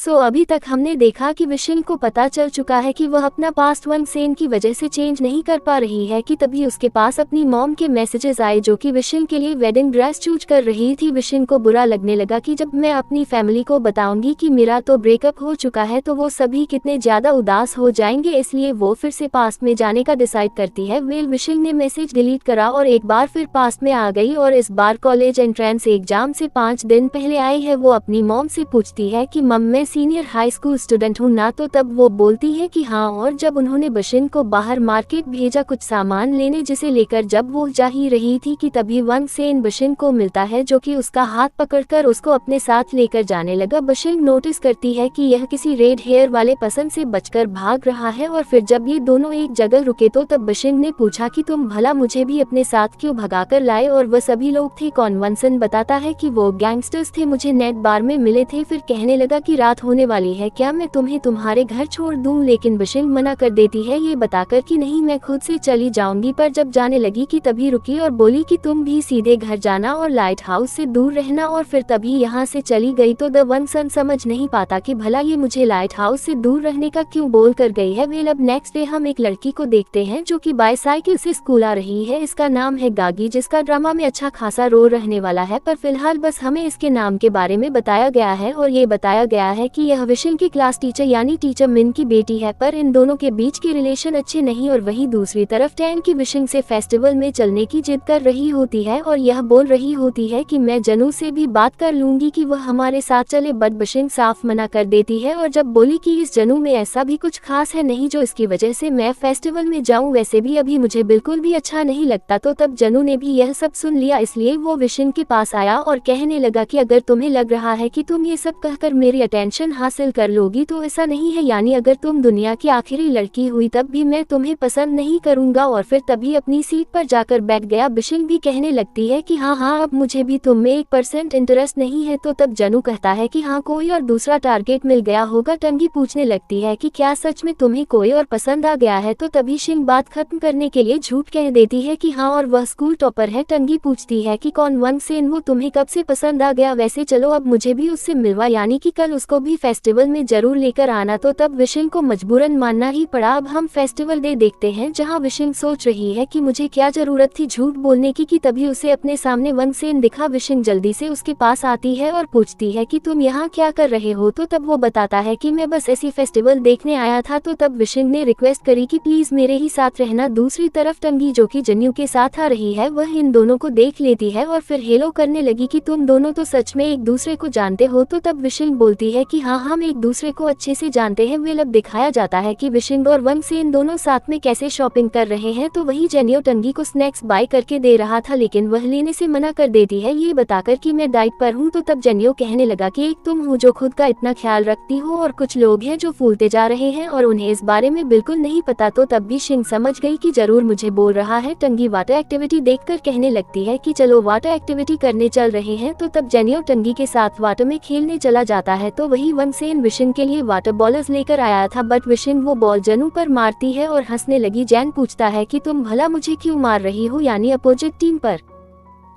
अभी तक हमने देखा कि विशिंग को पता चल चुका है कि वह अपना पास्ट वन सेन की वजह से चेंज नहीं कर पा रही है कि तभी उसके पास अपनी मॉम के मैसेजेस आए जो कि विशिंग के लिए वेडिंग ड्रेस चूज कर रही थी। विशिंग को बुरा लगने लगा कि जब मैं अपनी फैमिली को बताऊंगी कि मेरा तो ब्रेकअप हो चुका है तो वो सभी कितने ज्यादा उदास हो जाएंगे, इसलिए वो फिर से पास्ट में जाने का डिसाइड करती है। विशिंग ने मैसेज डिलीट करा और एक बार फिर पास्ट में आ गई और इस बार कॉलेज एंट्रेंस एग्जाम से 5 दिन पहले आई है। वो अपनी मॉम से पूछती है कि मम मैं सीनियर हाई स्कूल स्टूडेंट हूँ ना, तो तब वो बोलती है कि हाँ। और जब उन्होंने विशिंग को बाहर मार्केट भेजा कुछ सामान लेने जिसे लेकर जब वो जा ही रही थी कि तभी वन सेन विशिंग को मिलता है जो कि उसका हाथ पकड़कर उसको अपने साथ लेकर जाने लगा। विशिंग नोटिस करती है कि यह किसी रेड हेयर वाले पसंद से बचकर भाग रहा है और फिर जब ये दोनों एक जगह रुके तो तब विशिंग ने पूछा कि तुम भला मुझे भी अपने साथ क्यों भगाकर लाए, और वह सभी लोग थे कौन। वनसन बताता है कि वो गैंगस्टर्स थे, मुझे नेट बार में मिले थे। फिर कहने लगा कि रात होने वाली है, क्या मैं तुम्हें तुम्हारे घर छोड़ दूं, लेकिन विशिंग मना कर देती है ये बताकर कि नहीं मैं खुद से चली जाऊंगी। पर जब जाने लगी कि तभी रुकी और बोली कि तुम भी सीधे घर जाना और लाइट हाउस से दूर रहना, और फिर तभी यहाँ से चली गई। तो द वनसन समझ नहीं पाता कि भला ये मुझे लाइट हाउस से दूर रहने का क्यों बोल कर गई है। अब नेक्स्ट डे हम एक लड़की को देखते हैं जो कि बाईसाइकिल से स्कूल आ रही है। इसका नाम है गागी, जिसका ड्रामा में अच्छा खासा रोल रहने वाला है, पर फिलहाल बस हमें इसके नाम के बारे में बताया गया है और ये बताया गया है कि यह विशिंग की क्लास टीचर यानी टीचर मिन की बेटी है। पर इन दोनों के बीच के रिलेशन अच्छे नहीं, और वहीं दूसरी तरफ टैन की विशिंग से फेस्टिवल में चलने की जिद कर रही होती है और यह बोल रही होती है कि मैं जनू से भी बात कर लूंगी कि वह हमारे साथ चले, बट विशिंग साफ मना कर देती है और जब बोली कि इस जनू में ऐसा भी कुछ खास है नहीं जो इसकी वजह से मैं फेस्टिवल में जाऊं, वैसे भी अभी मुझे बिल्कुल भी अच्छा नहीं लगता। तो तब जनू ने भी यह सब सुन लिया, इसलिए वो विशिंग के पास आया और कहने लगा कि अगर तुम्हें लग रहा है कि तुम ये सब कहकर मेरी अटेंशन हासिल कर लोगी तो ऐसा नहीं है, यानी अगर तुम दुनिया की आखिरी लड़की हुई तब भी मैं तुम्हें पसंद नहीं करूंगा। और फिर तभी अपनी सीट पर जाकर बैठ गया। विशिंग भी कहने लगती है कि हाँ अब मुझे भी तुम में 1% इंटरेस्ट नहीं है। तो तब जनू कहता है कि हाँ कोई और दूसरा टारगेट मिल गया होगा। टंगी पूछने लगती है कि क्या सच में तुम्हें कोई और पसंद आ गया है। तो तभी शिंग बात खत्म करने के लिए झूठ कह देती है कि हाँ और वह स्कूल टॉपर है। टंगी पूछती है कि कौन वन सेन, वो तुम्हें कब से पसंद आ गया, वैसे चलो अब मुझे भी उससे मिलवा, यानी कि कल उसको भी फेस्टिवल में जरूर लेकर आना। तो तब विशिंग को मजबूरन मानना ही पड़ा। अब हम फेस्टिवल डे देखते हैं जहाँ विशिंग सोच रही है कि मुझे क्या जरूरत थी झूठ बोलने की, कि तभी उसे अपने सामने वन सेन दिखा। विशिंग जल्दी से उसके पास आती है और पूछती है कि तुम यहाँ क्या कर रहे हो। तो तब वो बताता है कि मैं बस ऐसी फेस्टिवल देखने आया था। तो तब विशिंग ने रिक्वेस्ट करी कि प्लीज मेरे ही साथ रहना। दूसरी तरफ टंगी जो कि जन्यू के साथ आ रही है वह इन दोनों को देख लेती है और फिर हेलो करने लगी कि तुम दोनों तो सच में एक दूसरे को जानते हो। तो तब विशिंग बोलती है कि हाँ हम एक दूसरे को अच्छे से जानते हैं। अब दिखाया जाता है कि विशिंग और वन सेन दोनों साथ में कैसे शॉपिंग कर रहे हैं। तो वही जन्यू टंगी को स्नैक्स बाय करके दे रहा था, लेकिन वह लेने से मना कर देती है ये बताकर कि मैं डाइट पर हूँ। तो तब जन्यू कहने लगा कि एक तुम हो जो खुद का इतना ख्याल रखती हो और कुछ लोग हैं जो फूलते जा रहे हैं और उन्हें इस बारे में बिल्कुल नहीं पता। तो तब भी शिंग समझ गई कि जरूर मुझे बोल रहा है। टंगी वाटर एक्टिविटी देखकर कहने लगती है कि चलो वाटर एक्टिविटी करने चल रहे हैं। तो तब जन्यू टंगी के साथ वाटर में खेलने चला जाता है। तो वही वन सेन विशिंग के लिए वाटर बॉलर्स लेकर आया था, बट विशिंग वो बॉल जनू पर मारती है और हंसने लगी। जैन पूछता है कि तुम भला मुझे क्यों मार रही हो, यानी अपोजिट टीम पर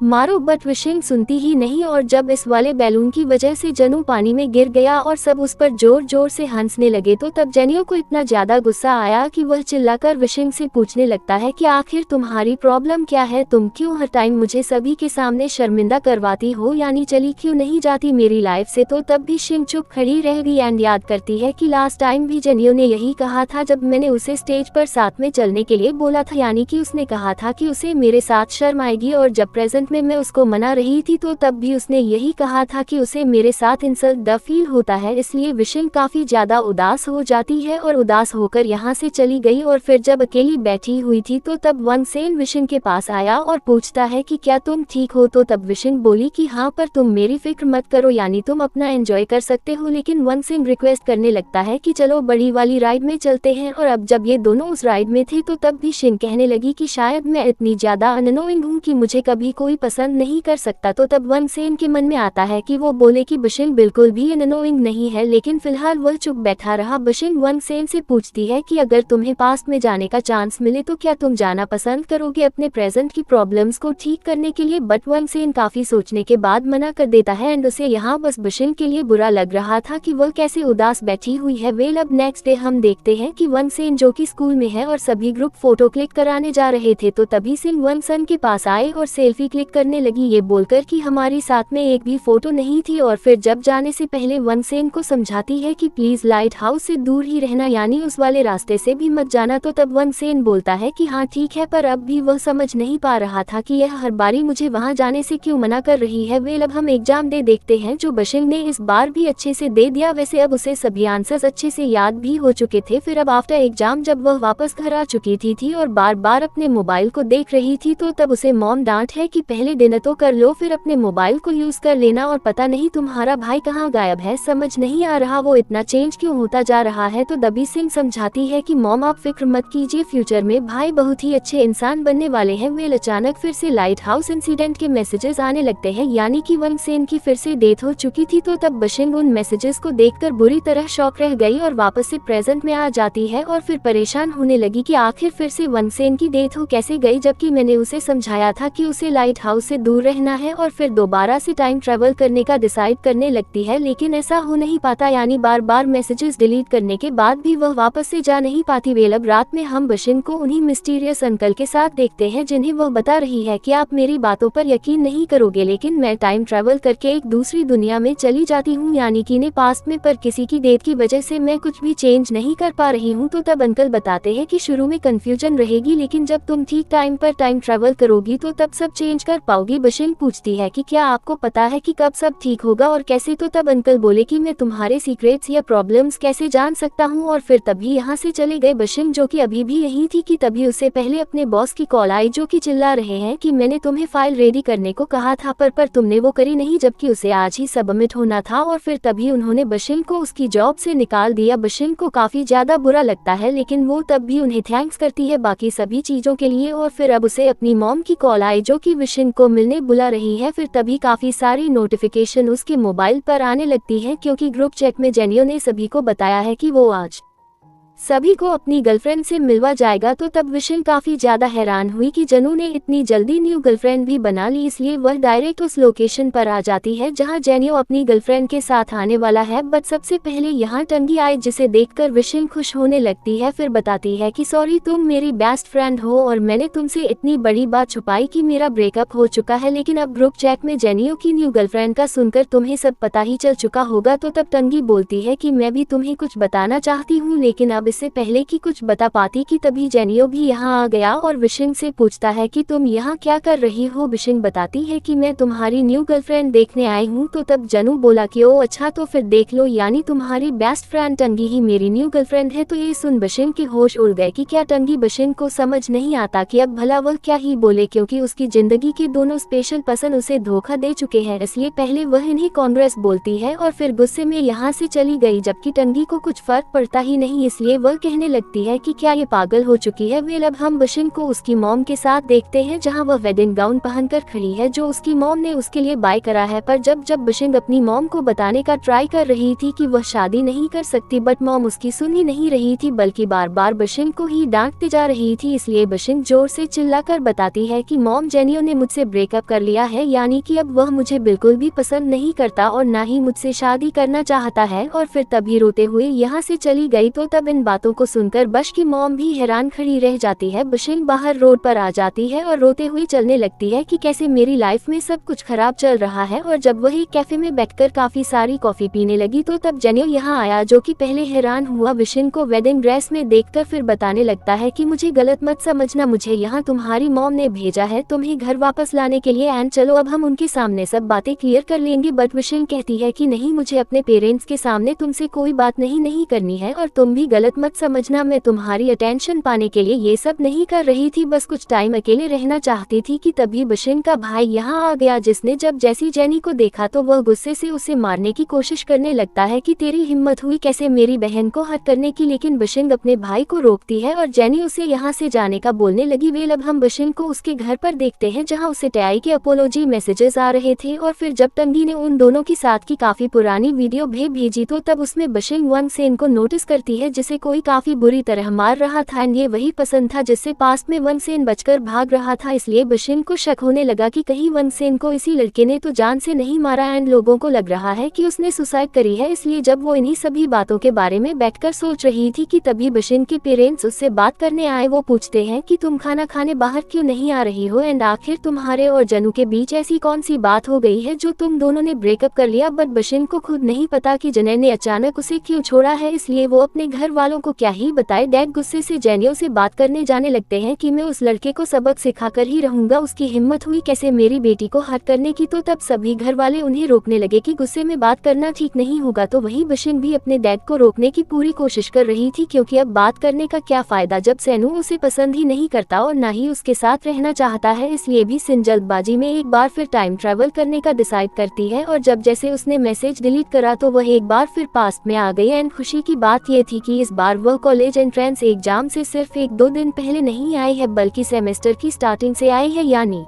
मारो, बट विशिंग सुनती ही नहीं। और जब इस वाले बैलून की वजह से जनू पानी में गिर गया और सब उस पर जोर जोर से हंसने लगे, तो तब जेनियो को इतना ज्यादा गुस्सा आया कि वह चिल्लाकर विशिंग से पूछने लगता है कि आखिर तुम्हारी प्रॉब्लम क्या है, तुम क्यों हर टाइम मुझे सभी के सामने शर्मिंदा करवाती हो, यानी चली क्यों नहीं जाती मेरी लाइफ से। तो तब भी शिंग चुप खड़ी रह गई एंड याद करती है कि लास्ट टाइम भी जेनियो ने यही कहा था जब मैंने उसे स्टेज पर साथ में चलने के लिए बोला था, यानी कि उसने कहा था कि उसे मेरे साथ शर्म आएगी। और जब प्रेजेंट में मैं उसको मना रही थी तो तब भी उसने यही कहा था कि उसे मेरे साथ इंसल्ट फील होता है। इसलिए विशिंग काफी ज्यादा उदास हो जाती है और उदास होकर यहाँ से चली गई। और फिर जब अकेली बैठी हुई थी तो तब वन सेन विशिंग के पास आया और पूछता है कि क्या तुम ठीक हो। तो तब विशिंग बोली कि हाँ, पर तुम मेरी फिक्र मत करो, यानी तुम अपना एंजॉय कर सकते हो। लेकिन वन सेन रिक्वेस्ट करने लगता है कि चलो बड़ी वाली राइड में चलते हैं। और अब जब ये दोनों उस राइड में थे तो तब भी शिंग कहने लगी कि शायद मैं इतनी ज्यादा अननोइंग हूँ कि मुझे कभी कोई पसंद नहीं कर सकता। तो तब वनसेन के मन में आता है कि वो बोले कि बिशिंग बिल्कुल भी अननोइंग नहीं है, लेकिन फिलहाल वह चुप बैठा रहा। बिशिंग वनसेन से पूछती है कि अगर तुम्हें पास्ट में जाने का चांस मिले तो क्या तुम जाना पसंद करोगे अपने प्रेजेंट की प्रॉब्लम्स को ठीक करने के लिए। बट वनसेन काफी सोचने के बाद मना कर देता है एंड उसे यहाँ बस बिशिंग के लिए बुरा लग रहा था कि वह कैसे उदास बैठी हुई है। वेल अब नेक्स्ट डे हम देखते हैं कि वनसेन जो कि स्कूल में है और सभी ग्रुप फोटो क्लिक कराने जा रहे थे, तो तभी सिन वनसन के पास आए और सेल्फी क्लिक करने लगी, ये बोलकर कि हमारी साथ में एक भी फोटो नहीं थी। और फिर जब जाने से पहले वनसेन को समझाती है कि प्लीज लाइट हाउस से दूर ही रहना, यानी उस वाले रास्ते से भी मत जाना। तो तब वनसेन बोलता है कि हाँ ठीक है, पर अब भी वह समझ नहीं पा रहा था कि यह हर बारी मुझे वहाँ जाने से क्यों मना कर रही है। वेल अब हम एग्जाम डे देखते हैं जो बिशिंग ने इस बार भी अच्छे से दे दिया। वैसे अब उसे सभी आंसर्स अच्छे से याद भी हो चुके थे। फिर अब आफ्टर एग्जाम जब वह वापस घर आ चुकी थी और बार बार अपने मोबाइल को देख रही थी, तो तब उसे मॉम डांट है कि पहले डिनर तो कर लो, फिर अपने मोबाइल को यूज कर लेना। और पता नहीं तुम्हारा भाई कहाँ गायब है, समझ नहीं आ रहा वो इतना चेंज क्यों होता जा रहा है। तो दबी सिंह समझाती है कि मॉम आप फिक्र मत कीजिए, फ्यूचर में भाई बहुत ही अच्छे इंसान बनने वाले हैं। वेल अचानक फिर से लाइट हाउस इंसिडेंट के मैसेजेस आने लगते हैं, यानी कि वनसेन की फिर से डेथ हो चुकी थी। तो तब बिशिंग उन मैसेजेस को देखकर बुरी तरह शॉक रह गई और वापस से प्रेजेंट में आ जाती है और फिर परेशान होने लगी कि आखिर फिर से वनसेन की डेथ हो कैसे गई, जबकि मैंने उसे समझाया था कि उसे लाइट हाउस से दूर रहना है। और फिर दोबारा से टाइम ट्रेवल करने का डिसाइड करने लगती है, लेकिन ऐसा हो नहीं पाता, यानी बार बार मैसेजेस डिलीट करने के बाद भी वह वापस से जा नहीं पाती। वेल अब रात में हम बिशिंग को उन्हीं मिस्टीरियस अंकल के साथ देखते हैं, जिन्हें वह बता रही है कि आप मेरी बातों पर यकीन नहीं करोगे, लेकिन मैं टाइम ट्रेवल करके एक दूसरी दुनिया में चली जाती हूँ, यानी कि ने पास्ट में, पर किसी की डेथ की वजह से मैं कुछ भी चेंज नहीं कर पा रही हूँ। तो तब अंकल बताते हैं कि शुरू में कंफ्यूजन रहेगी, लेकिन जब तुम ठीक टाइम पर टाइम ट्रेवल करोगी तो तब सब चेंज कर पाओगी। बिशिंग पूछती है कि क्या आपको पता है कि कब सब ठीक होगा और कैसे। तो तब अंकल बोले कि मैं तुम्हारे सीक्रेट्स या प्रॉब्लम्स कैसे जान सकता हूँ। और फिर तभी यहाँ से चले गए। बिशिंग जो कि अभी भी यही थी कि तभी उससे पहले अपने बॉस की कॉल आई, जो कि चिल्ला रहे हैं कि मैंने तुम्हें फाइल रेडी करने को कहा था पर तुमने वो करी नहीं, जबकि उसे आज ही सबमिट होना था। और फिर तभी उन्होंने बिशिंग को उसकी जॉब से निकाल दिया। बिशिंग को काफी ज्यादा बुरा लगता है, लेकिन वो तब भी उन्हें थैंक्स करती है बाकी सभी चीजों के लिए। और फिर अब उसे अपनी मॉम की कॉल आई, जो कि बिशिंग को मिलने बुला रही है। फिर तभी काफी सारी नोटिफिकेशन उसके मोबाइल पर आने लगती है, क्योंकि ग्रुप चैट में जेनियो ने सभी को बताया है कि वो आज सभी को अपनी गर्लफ्रेंड से मिलवा जाएगा। तो तब बिशिंग काफी ज्यादा हैरान हुई कि जनू ने इतनी जल्दी न्यू गर्लफ्रेंड भी बना ली, इसलिए वह डायरेक्ट उस लोकेशन पर आ जाती है जहां जेनियो अपनी गर्लफ्रेंड के साथ आने वाला है। बट सबसे पहले यहाँ टंगी आई, जिसे देखकर बिशिंग खुश होने लगती है। फिर बताती है कि सॉरी, तुम मेरी बेस्ट फ्रेंड हो और मैंने तुमसे इतनी बड़ी बात छुपाई कि मेरा ब्रेकअप हो चुका है। लेकिन अब ग्रुप चैट में जेनियो की न्यू गर्लफ्रेंड का सुनकर तुम्हें सब पता ही चल चुका होगा। तो तब टंगी बोलती है कि मैं भी तुम्हें कुछ बताना चाहती हूँ, लेकिन अब इससे पहले कि कुछ बता पाती कि तभी जेनियो भी यहाँ आ गया और बिशिंग से पूछता है कि तुम यहाँ क्या कर रही हो। बिशिंग बताती है कि मैं तुम्हारी न्यू गर्लफ्रेंड देखने आई हूँ। तो तब जनू बोला कि ओ अच्छा, तो फिर देख लो, यानी तुम्हारी बेस्ट फ्रेंड टंगी ही मेरी न्यू गर्लफ्रेंड है। तो ये सुन बिशिंग के होश उड़ गए कि क्या टंगी। बिशिंग को समझ नहीं आता कि अब भला वह क्या ही बोले, क्योंकि उसकी जिंदगी के दोनों स्पेशल पर्सन उसे धोखा दे चुके हैं। इसलिए पहले वह इन्हें कांग्रेस बोलती है और फिर गुस्से में यहाँ से चली गई, जबकि टंगी को कुछ फर्क पड़ता ही नहीं, इसलिए वह कहने लगती है कि क्या ये पागल हो चुकी है। वेल अब हम बिशिंग को उसकी मॉम के साथ देखते हैं, जहां वह वेडिंग गाउन पहनकर खड़ी है जो उसकी मॉम ने उसके लिए बाय करा है। पर जब बिशिंग अपनी मॉम को बताने का ट्राई कर रही थी कि वह शादी नहीं कर सकती, बट मॉम उसकी सुन ही नहीं रही थी, बल्कि बार बार बिशिंग को ही डांटते जा रही थी। इसलिए बिशिंग जोर से चिल्लाकर बताती है कि मॉम, जेनियो ने मुझसे ब्रेकअप कर लिया है, यानी कि अब वह मुझे बिल्कुल भी पसंद नहीं करता और ना ही मुझसे शादी करना चाहता है। और फिर तभी रोते हुए यहाँ से चली गई। तो तब इन बातों को सुनकर बश की मॉम भी हैरान खड़ी रह जाती है। बिशिंग बाहर रोड पर आ जाती है और रोते हुए चलने लगती है कि कैसे मेरी लाइफ में सब कुछ खराब चल रहा है। और जब वह एक कैफे में बैठकर काफी सारी कॉफी पीने लगी, तो तब जेनियो यहाँ आया, जो कि पहले हैरान हुआ बिशिंग को वेडिंग ड्रेस में देखकर। फिर बताने लगता है कि मुझे गलत मत समझना, मुझे यहाँ तुम्हारी मॉम ने भेजा है तुम्हें घर वापस लाने के लिए, एंड चलो अब हम उनके सामने सब बातें क्लियर कर लेंगे। बट बिशिंग कहती है कि नहीं, मुझे अपने पेरेंट्स के सामने तुमसे कोई बात नहीं करनी है और तुम भी गलत गलत मत समझना, मैं तुम्हारी अटेंशन पाने के लिए ये सब नहीं कर रही थी, बस कुछ टाइम अकेले रहना चाहती थी कि तभी बिशिन का भाई यहाँ आ गया, जिसने जब जैसी जेनी को देखा तो वह गुस्से से उसे मारने की कोशिश करने लगता है कि तेरी हिम्मत हुई कैसे मेरी बहन को हर्ट करने की, लेकिन बिशिन अपने भाई को रोकती है और जेनी उसे यहाँ से जाने का बोलने लगी। वेल अब हम बिशिन को उसके घर पर देखते हैं जहाँ उसे टैई के अपोलॉजी मैसेजेस आ रहे थे, और फिर जब तंगी ने उन दोनों की साथ की काफी पुरानी वीडियो भेजी तो तब उसमें बिशिन वन सेन को नोटिस करती है जिसे कोई काफी बुरी तरह मार रहा था, एंड ये वही पसंद था जिससे पास्ट में वन सेन बचकर भाग रहा था। इसलिए बिशिन को शक होने लगा कि कहीं वन सेन को इसी लड़के ने तो जान से नहीं मारा, एंड लोगों को लग रहा है कि उसने सुसाइड करी है। इसलिए जब वो इन्हीं सभी बातों के बारे में बैठकर सोच रही थी कि तभी बिशिन के पेरेंट्स उससे बात करने आए। वो पूछते हैं कि तुम खाना खाने बाहर क्यों नहीं आ रही हो, एंड आखिर तुम्हारे और जनू के बीच ऐसी कौन सी बात हो गई है जो तुम दोनों ने ब्रेकअप कर लिया। बट बिशिन को खुद नहीं पता कि जनय ने अचानक उसे क्यों छोड़ा है, इसलिए वो अपने घर वालों को क्या ही बताए। डैड गुस्से से जेनियो से बात करने जाने लगते हैं कि मैं उस लड़के को सबक सिखाकर ही रहूंगा, उसकी हिम्मत हुई कैसे मेरी बेटी को हर्ट करने की। तो तब सभी घर वाले उन्हें रोकने लगे कि गुस्से में बात करना ठीक नहीं होगा। तो वहीं बिशिन भी अपने डैड को रोकने की पूरी कोशिश कर रही थी, क्योंकि अब बात करने का क्या फायदा जब सेनू उसे पसंद ही नहीं करता और ना ही उसके साथ रहना चाहता है। इसलिए भी सिन जल्दबाजी में एक बार फिर टाइम ट्रैवल करने का डिसाइड करती है, और जब जैसे उसने मैसेज डिलीट करा तो वह एक बार फिर पास्ट में आ गई। एंड खुशी की बात यह थी कि इस बार वह कॉलेज एंट्रेंस एग्जाम से सिर्फ 1-2 दिन पहले नहीं आई है, बल्कि सेमेस्टर की स्टार्टिंग से आई है, यानी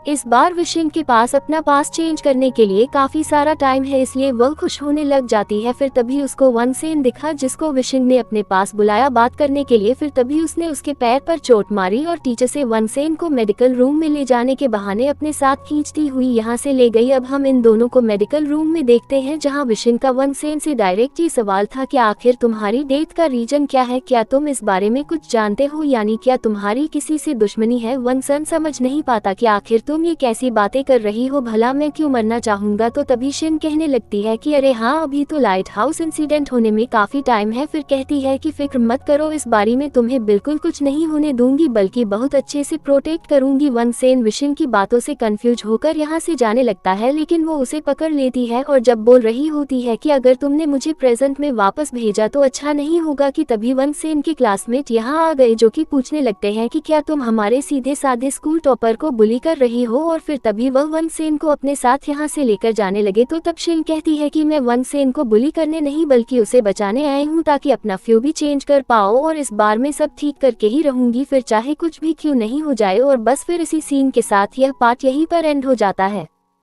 इस बार विशिन के पास अपना पास चेंज करने के लिए काफी सारा टाइम है, इसलिए वह खुश होने लग जाती है। फिर तभी उसको वन सेन दिखा जिसको विशिन ने अपने पास बुलाया बात करने के लिए। फिर तभी उसने उसके पैर पर चोट मारी और टीचर से वन सेन को मेडिकल रूम में ले जाने के बहाने अपने साथ खींचती हुई यहाँ से ले गई। अब हम इन दोनों को मेडिकल रूम में देखते हैं जहाँ विशिन का वन सेन से डायरेक्ट ये सवाल था कि आखिर तुम्हारी डेथ का रीजन क्या है, क्या तुम इस बारे में कुछ जानते हो, यानी क्या तुम्हारी किसी से दुश्मनी है। वन सेन समझ नहीं पाता कि आखिर तुम ये कैसी बातें कर रही हो, भला मैं क्यों मरना चाहूंगा। तो तभी शिन कहने लगती है कि अरे हाँ, अभी तो लाइट हाउस इंसिडेंट होने में काफी टाइम है। फिर कहती है कि फिक्र मत करो, इस बारे में तुम्हें बिल्कुल कुछ नहीं होने दूंगी, बल्कि बहुत अच्छे से प्रोटेक्ट करूंगी। वन सेन विशिन की बातों से कंफ्यूज होकर यहाँ से जाने लगता है, लेकिन वो उसे पकड़ लेती है और जब बोल रही होती है कि अगर तुमने मुझे प्रेजेंट में वापस भेजा तो अच्छा नहीं होगा, कि तभी वन सेन के क्लासमेट यहाँ आ गए जो कि पूछने लगते हैं कि क्या तुम हमारे सीधे साधे स्कूल टॉपर को बुली कर रही हो, और फिर तभी वह वन सेन को अपने साथ यहाँ से लेकर जाने लगे। तो तब शिन कहती है कि मैं वन सेन को बुली करने नहीं बल्कि उसे बचाने आई हूँ, ताकि अपना फ्यू भी चेंज कर पाओ, और इस बार में सब ठीक करके ही रहूंगी, फिर चाहे कुछ भी क्यों नहीं हो जाए। और बस फिर इसी सीन के साथ यह पार्ट यहीं पर एंड हो जाता है।